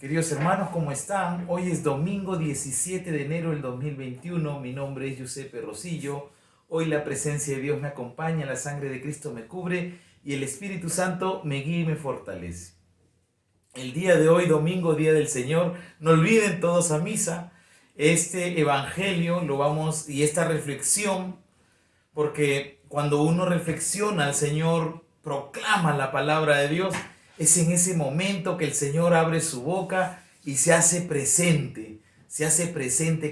Queridos hermanos, ¿cómo están? Hoy es domingo 17 de enero del 2021. Mi nombre es Giuseppe Rosillo. Hoy la presencia de Dios me acompaña, la sangre de Cristo me cubre y el Espíritu Santo me guía y me fortalece. El día de hoy, domingo, día del Señor, no olviden todos a misa. Este evangelio lo vamos y esta reflexión, porque cuando uno reflexiona, el Señor proclama la palabra de Dios. Es en ese momento que el Señor abre su boca y se hace presente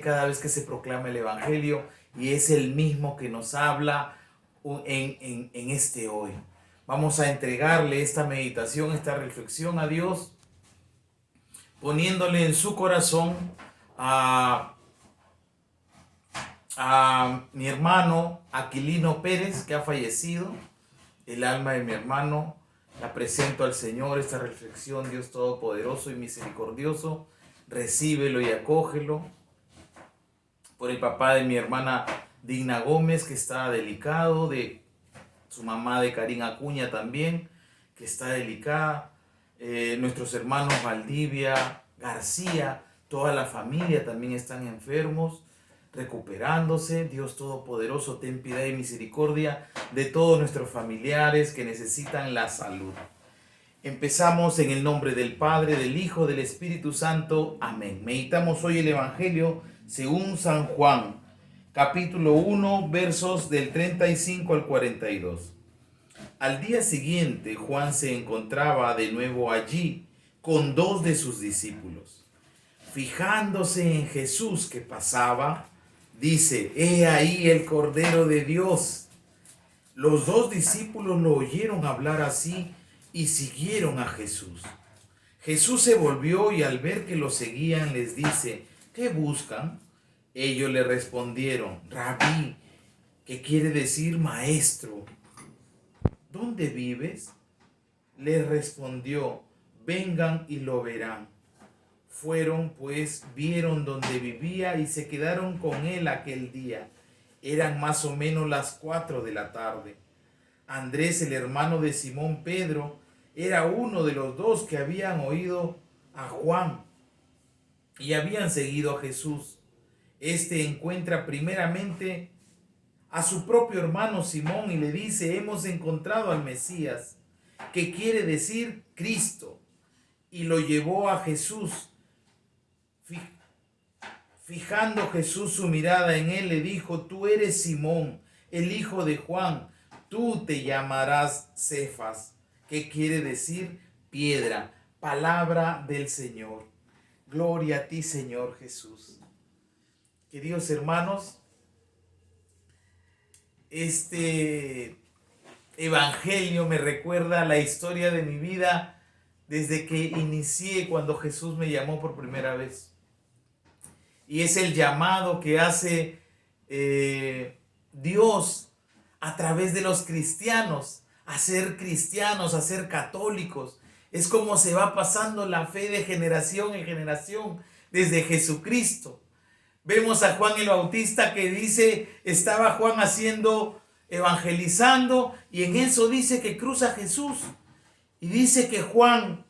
cada vez que se proclama el Evangelio, y es el mismo que nos habla en este hoy. Vamos a entregarle esta meditación, esta reflexión a Dios, poniéndole en su corazón a mi hermano Aquilino Pérez, que ha fallecido. El alma de mi hermano la presento al Señor. Esta reflexión, Dios Todopoderoso y Misericordioso, recíbelo y acógelo. Por el papá de mi hermana Digna Gómez, que está delicado, de su mamá de Karina Acuña también, que está delicada. Nuestros hermanos Valdivia, García, toda la familia también están enfermos, recuperándose. Dios Todopoderoso, ten piedad y misericordia de todos nuestros familiares que necesitan la salud. Empezamos en el nombre del Padre, del Hijo, del Espíritu Santo. Amén. Meditamos hoy el Evangelio según San Juan, capítulo 1, versos del 35 al 42. Al día siguiente, Juan se encontraba de nuevo allí con dos de sus discípulos. Fijándose en Jesús que pasaba, dice: «He ahí el Cordero de Dios». Los dos discípulos lo oyeron hablar así y siguieron a Jesús. Jesús se volvió y al ver que lo seguían les dice: «¿Qué buscan?». Ellos le respondieron: «Rabí», que quiere decir maestro, «¿dónde vives?». Les respondió: «Vengan y lo verán». Fueron pues, vieron donde vivía y se quedaron con él aquel día. Eran más o menos las 4 de la tarde. Andrés, el hermano de Simón Pedro, era uno de los dos que habían oído a Juan y habían seguido a Jesús. Este encuentra primeramente a su propio hermano Simón y le dice: «Hemos encontrado al Mesías», que quiere decir Cristo, y lo llevó a Jesús. Fijando Jesús su mirada en él, le dijo: «Tú eres Simón, el hijo de Juan, tú te llamarás Cefas», que quiere decir piedra. Palabra del Señor. Gloria a ti, Señor Jesús. Queridos hermanos, este evangelio me recuerda la historia de mi vida desde que inicié, cuando Jesús me llamó por primera vez. Y es el llamado que hace Dios a través de los cristianos, a ser cristianos, a ser católicos. Es como se va pasando la fe de generación en generación desde Jesucristo. Vemos a Juan el Bautista que dice, estaba Juan evangelizando, y en eso dice que cruza Jesús. Y dice que Juan,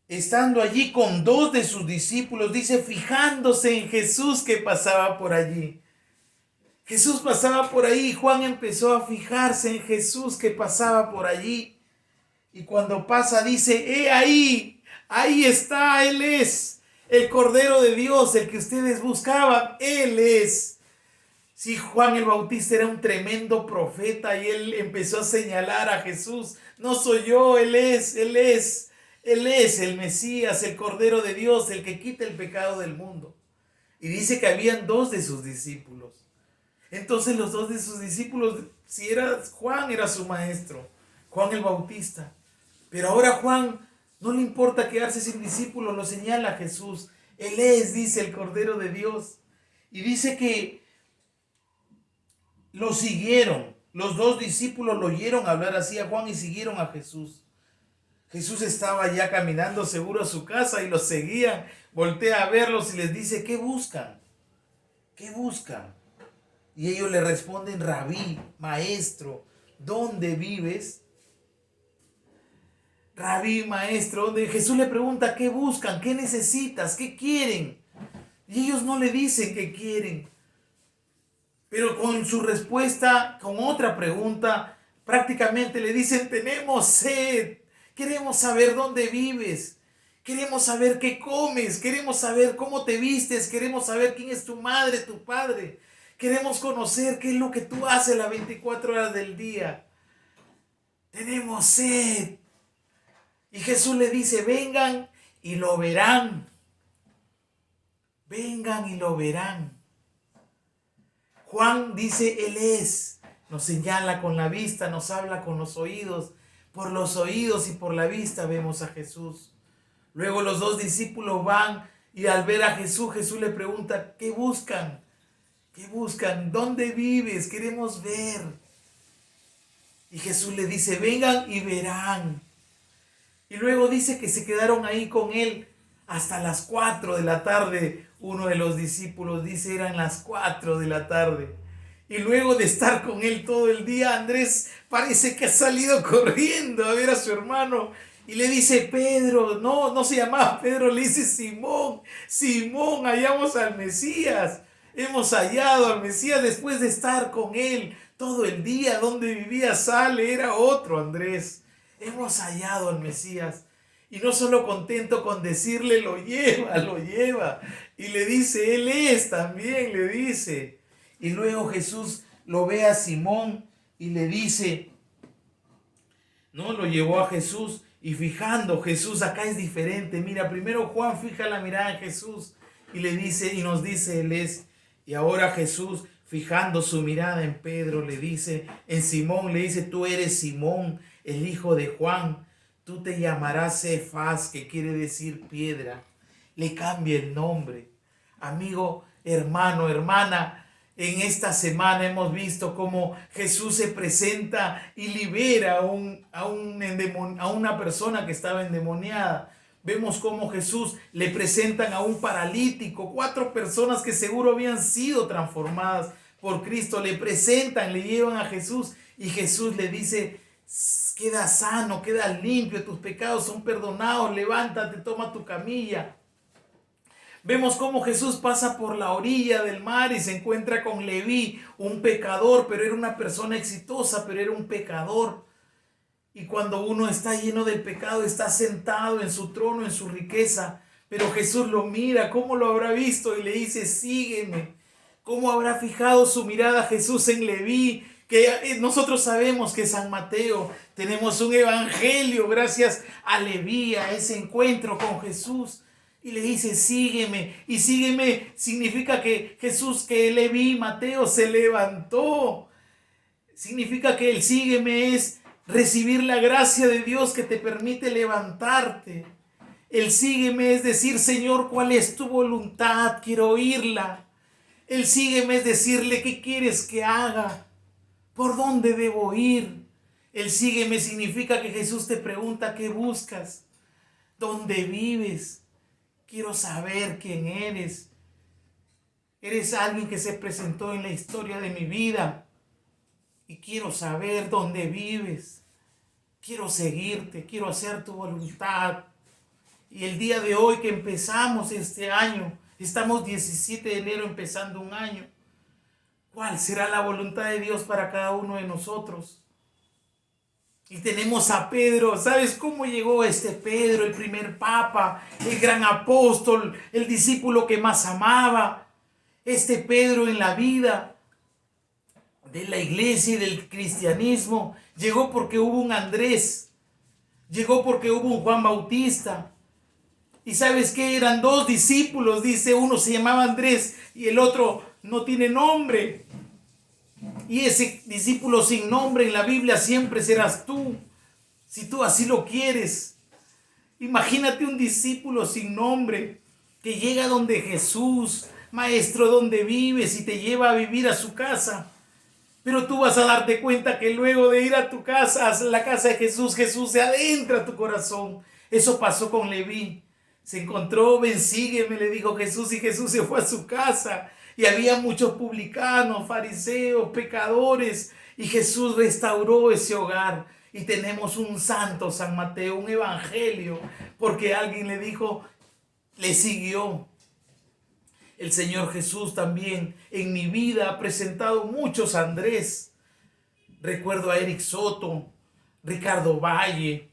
estando allí con dos de sus discípulos, dice, fijándose en Jesús que pasaba por allí. Jesús pasaba por ahí y Juan empezó a fijarse en Jesús que pasaba por allí. Y cuando pasa dice: «He ahí, ahí está, Él es el Cordero de Dios, el que ustedes buscaban, Él es». Sí, Juan el Bautista era un tremendo profeta y él empezó a señalar a Jesús: «No soy yo, Él es, Él es. Él es el Mesías, el Cordero de Dios, el que quita el pecado del mundo». Y dice que habían dos de sus discípulos. Entonces los dos de sus discípulos, si era Juan, era su maestro, Juan el Bautista. Pero ahora Juan no le importa quedarse sin discípulos, lo señala a Jesús. Él es, dice, el Cordero de Dios. Y dice que lo siguieron. Los dos discípulos lo oyeron hablar así a Juan y siguieron a Jesús. Jesús estaba ya caminando seguro a su casa y los seguían. Voltea a verlos y les dice: «¿Qué buscan? ¿Qué buscan?». Y ellos le responden: «Rabí, maestro, ¿dónde vives?». Rabí, maestro, donde Jesús le pregunta qué buscan, qué necesitas, qué quieren. Y ellos no le dicen qué quieren. Pero con su respuesta, con otra pregunta, prácticamente le dicen, tenemos sed, queremos saber dónde vives, queremos saber qué comes, queremos saber cómo te vistes, queremos saber quién es tu madre, tu padre, queremos conocer qué es lo que tú haces las 24 horas del día. Tenemos sed. Y Jesús le dice, vengan y lo verán. Vengan y lo verán. Juan dice, Él es. Nos señala con la vista, nos habla con los oídos. Por los oídos y por la vista vemos a Jesús. Luego los dos discípulos van y al ver a Jesús, Jesús le pregunta, ¿qué buscan? ¿Qué buscan? ¿Dónde vives? Queremos ver. Y Jesús le dice, vengan y verán. Y luego dice que se quedaron ahí con Él hasta las 4 de la tarde. Uno de los discípulos dice, eran las 4 de la tarde. Y luego de estar con Él todo el día, Andrés parece que ha salido corriendo a ver a su hermano. Y le dice, Pedro, no se llamaba Pedro, le dice Simón, Simón, hallamos al Mesías. Hemos hallado al Mesías después de estar con Él todo el día. Donde vivía sale, era otro Andrés. Hemos hallado al Mesías. Y no solo contento con decirle, lo lleva. Y le dice, Él es también, le dice. Y luego Jesús lo ve a Simón y le dice, no, lo llevó a Jesús. Y fijando, Jesús acá es diferente. Mira, primero Juan fija la mirada en Jesús y le dice, y nos dice, Él es. Y ahora Jesús, fijando su mirada en Pedro, le dice, en Simón, le dice, tú eres Simón, el hijo de Juan. Tú te llamarás Cefas, que quiere decir piedra. Le cambia el nombre. Amigo, hermano, hermana, en esta semana hemos visto cómo Jesús se presenta y libera a una persona que estaba endemoniada. Vemos cómo Jesús le presentan a un paralítico, 4 personas que seguro habían sido transformadas por Cristo. Le presentan, le llevan a Jesús y Jesús le dice, queda sano, queda limpio, tus pecados son perdonados, levántate, toma tu camilla. Vemos cómo Jesús pasa por la orilla del mar y se encuentra con Leví, un pecador, pero era una persona exitosa, pero era un pecador. Y cuando uno está lleno del pecado, está sentado en su trono, en su riqueza, pero Jesús lo mira, ¿cómo lo habrá visto? Y le dice, sígueme. ¿Cómo habrá fijado su mirada Jesús en Leví? Que nosotros sabemos que San Mateo tenemos un evangelio gracias a Leví, a ese encuentro con Jesús. Y le dice, sígueme. Y sígueme significa que Jesús, que Leví, Mateo, se levantó. Significa que el sígueme es recibir la gracia de Dios que te permite levantarte. El sígueme es decir, Señor, ¿cuál es tu voluntad? Quiero oírla. El sígueme es decirle, ¿qué quieres que haga? ¿Por dónde debo ir? El sígueme significa que Jesús te pregunta, ¿qué buscas? ¿Dónde vives? Quiero saber quién eres. Eres alguien que se presentó en la historia de mi vida. Y quiero saber dónde vives. Quiero seguirte, quiero hacer tu voluntad. Y el día de hoy que empezamos este año, estamos 17 de enero empezando un año. ¿Cuál será la voluntad de Dios para cada uno de nosotros? Y tenemos a Pedro. ¿Sabes cómo llegó este Pedro, el primer papa, el gran apóstol, el discípulo que más amaba? Este Pedro en la vida de la iglesia y del cristianismo llegó porque hubo un Andrés, llegó porque hubo un Juan Bautista. Y ¿sabes qué? Eran 2 discípulos, dice, uno se llamaba Andrés y el otro no tiene nombre. Y ese discípulo sin nombre en la Biblia siempre serás tú, si tú así lo quieres. Imagínate un discípulo sin nombre que llega donde Jesús, maestro, donde vives, y te lleva a vivir a su casa. Pero tú vas a darte cuenta que luego de ir a tu casa, a la casa de Jesús, Jesús se adentra a tu corazón. Eso pasó con Leví. Se encontró, ven, sígueme, le dijo Jesús, y Jesús se fue a su casa. Y había muchos publicanos, fariseos, pecadores, y Jesús restauró ese hogar. Y tenemos un santo, San Mateo, un evangelio, porque alguien le dijo, le siguió. El Señor Jesús también en mi vida ha presentado muchos Andrés. Recuerdo a Eric Soto, Ricardo Valle,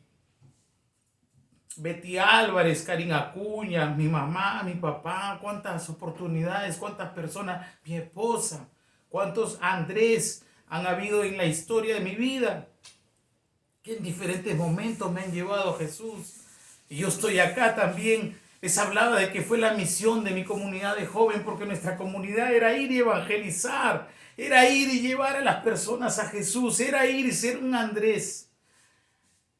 Betty Álvarez, Karina Acuña, mi mamá, mi papá, cuántas oportunidades, cuántas personas, mi esposa, cuántos Andrés han habido en la historia de mi vida, que en diferentes momentos me han llevado a Jesús. Y yo estoy acá también. Les hablaba de que fue la misión de mi comunidad de joven, porque nuestra comunidad era ir y evangelizar, era ir y llevar a las personas a Jesús, era ir y ser un Andrés.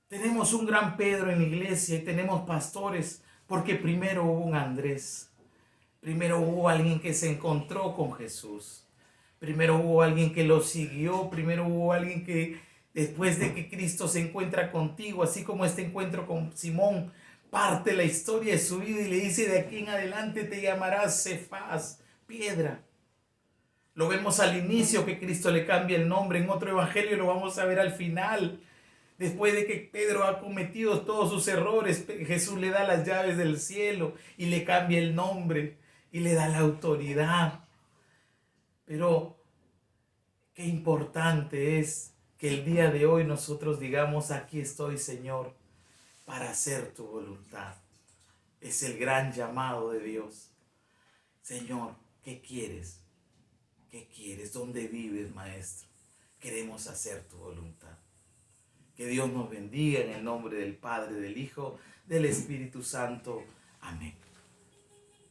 Tenemos un gran Pedro en la iglesia y tenemos pastores, porque primero hubo un Andrés. Primero hubo alguien que se encontró con Jesús. Primero hubo alguien que lo siguió. Primero hubo alguien que después de que Cristo se encuentra contigo, así como este encuentro con Simón, parte la historia de su vida y le dice: de aquí en adelante te llamarás Cefas, piedra. Lo vemos al inicio que Cristo le cambia el nombre. En otro evangelio lo vamos a ver al final. Después de que Pedro ha cometido todos sus errores, Jesús le da las llaves del cielo y le cambia el nombre y le da la autoridad. Pero qué importante es que el día de hoy nosotros digamos: aquí estoy, Señor, para hacer tu voluntad. Es el gran llamado de Dios. Señor, ¿qué quieres? ¿Qué quieres? ¿Dónde vives, Maestro? Queremos hacer tu voluntad. Que Dios nos bendiga en el nombre del Padre, del Hijo, del Espíritu Santo. Amén.